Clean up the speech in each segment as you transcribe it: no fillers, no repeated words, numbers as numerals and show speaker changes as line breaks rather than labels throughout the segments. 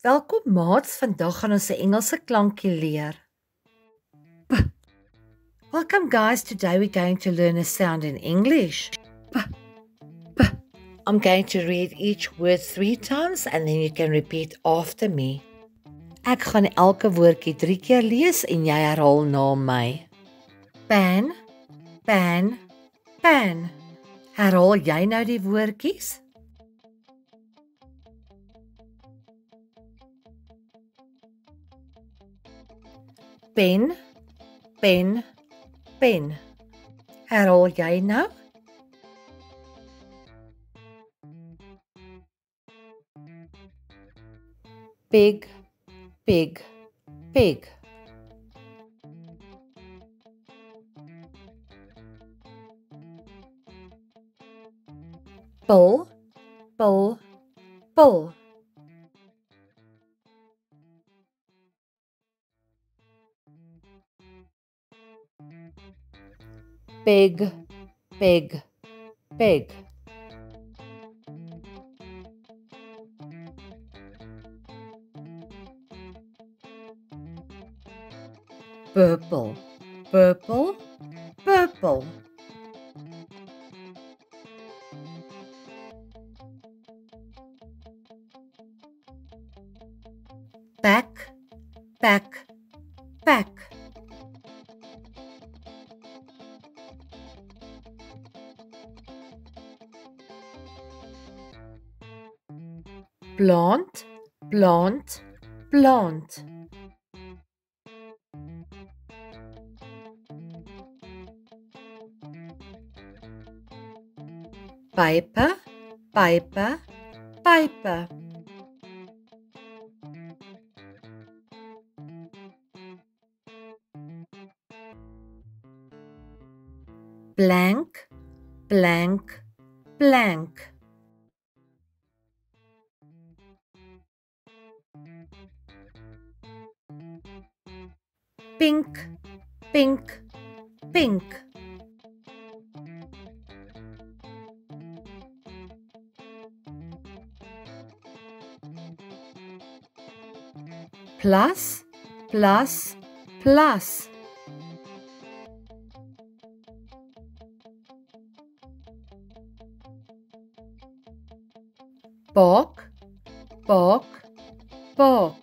Welkom maats, vandag gaan ons 'n Engelse klankie leer. B. Welcome guys, today we're going to learn a sound in English. B. B. I'm going to read each word 3 times and then you can repeat after me. Ek gaan elke woordjie 3 keer lees en jy herhaal na my. Pan, pan, pan. Herhaal jy nou die woordjies? Pen, pen, pen. Herhaal jy nou? Pig, pig, pig. Bull, bull, bull. Pig, pig, pig. Purple, purple, purple. Back, back, back. Plant, plant, plant. Piper, piper, piper. Blank, blank, blank. Pink, pink, pink. Plus, plus, plus. Bark, bark, bark.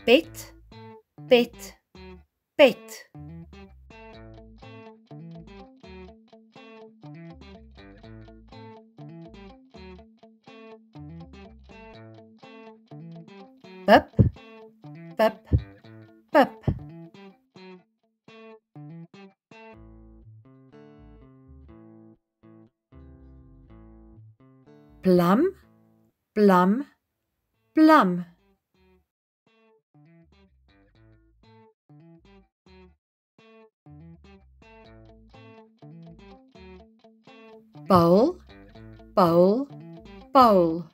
Pet, pet, pet. Pup, pup, pup. Plum, plum, plum. Bowl, bowl, bowl.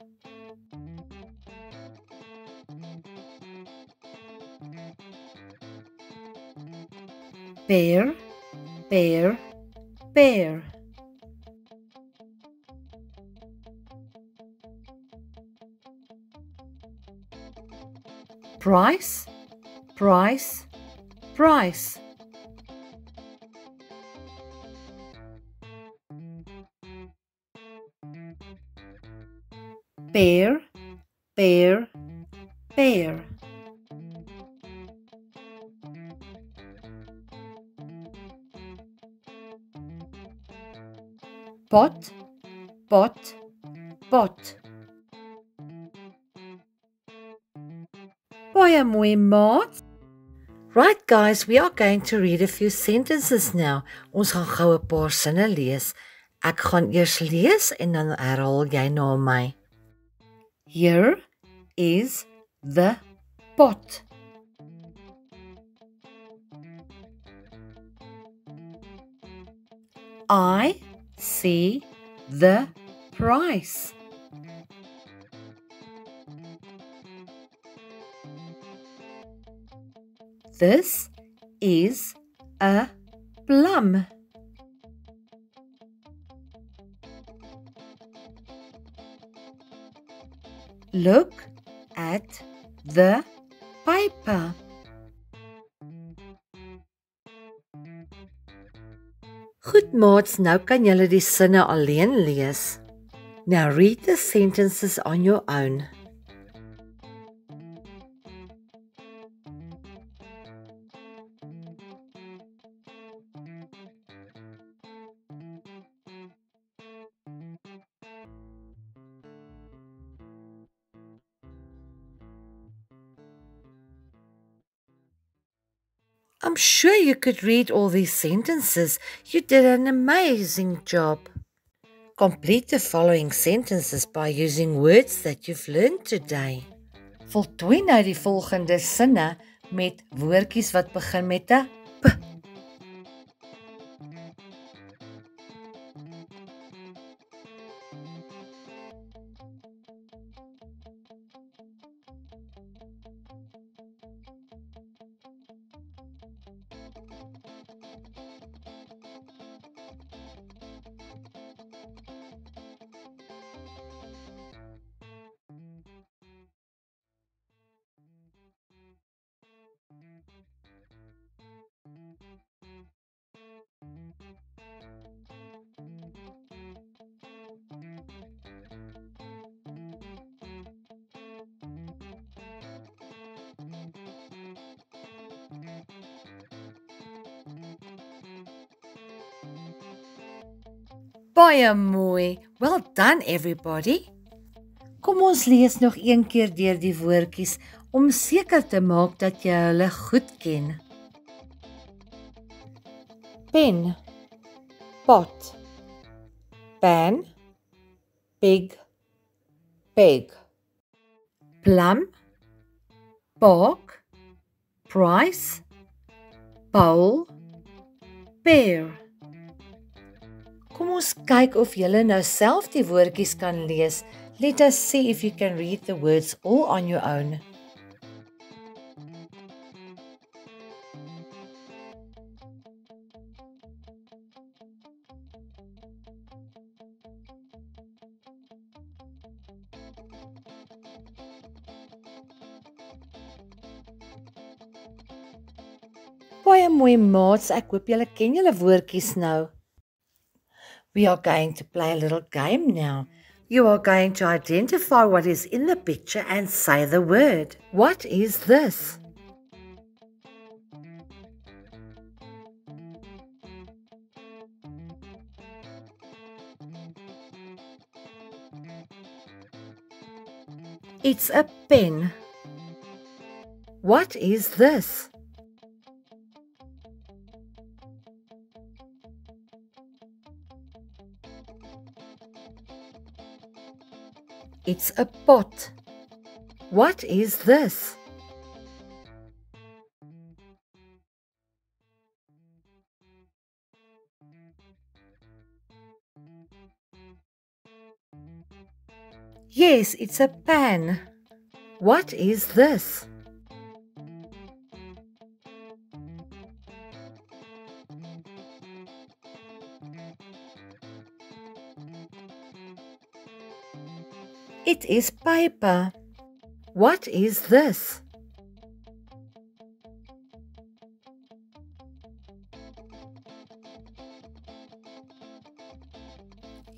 Bear, bear, bear. Price, price, price. Bear, bear, bear. Pot, pot, pot. Baie mooi maat. Right guys, we are going to read a few sentences now. Ons gaan gou 'n paar sinne lees. Ek gaan eers lees en dan herhaal jy na my. Here is the pot. I see the price. This is a plum. Look at the paper. Goed maats, nou kan julle die sinne alleen lees. Now read the sentences on your own. I'm sure you could read all these sentences. You did an amazing job. Complete the following sentences by using words that you've learned today. Voltooi nou die volgende sinne met woordjies wat begin met 'n p. Baie mooi. Well done everybody. Kom ons lees nog een keer deur die woordjies om seker te maak dat jy hulle goed ken. Pen, pot, pan, pig, peg. Plum, bark, price, bowl, pear. Kom ons kyk of julle nou self die woordjies kan lees. Let us see if you can read the words all on your own. Baie mooi maats, ek hoop julle ken julle woordjies nou. We are going to play a little game now. You are going to identify what is in the picture and say the word. What is this? It's a pen. What is this? It's a pot. What is this? Yes, it's a pan. What is this? It is paper. What is this?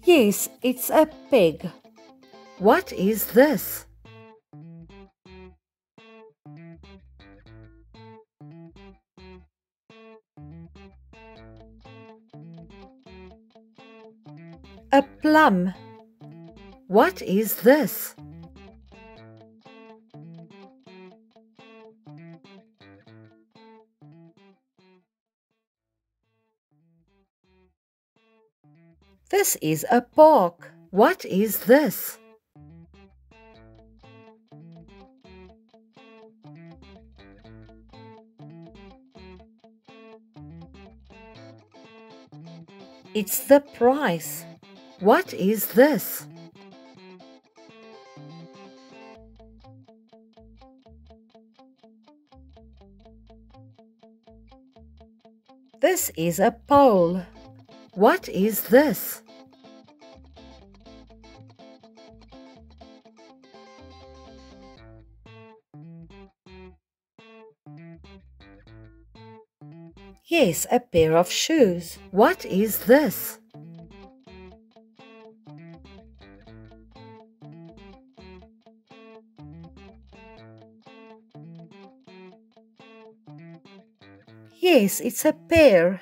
Yes, it's a pig. What is this? A plum. What is this? This is a pork. What is this? It's the price. What is this? This is a pole. What is this? Yes, a pair of shoes. What is this? Yes, it's a pair.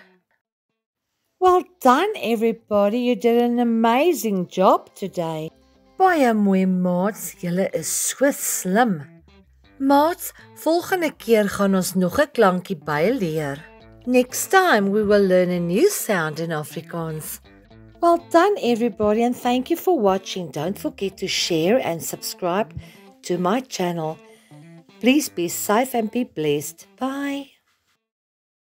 Well done, everybody. You did an amazing job today. Baie mooi, maats. Julle is so slim. Maats, volgende keer gaan ons nog 'n klankie byleer. Next time we will learn a new sound in Afrikaans. Well done, everybody, and thank you for watching. Don't forget to share and subscribe to my channel. Please be safe and be blessed. Bye.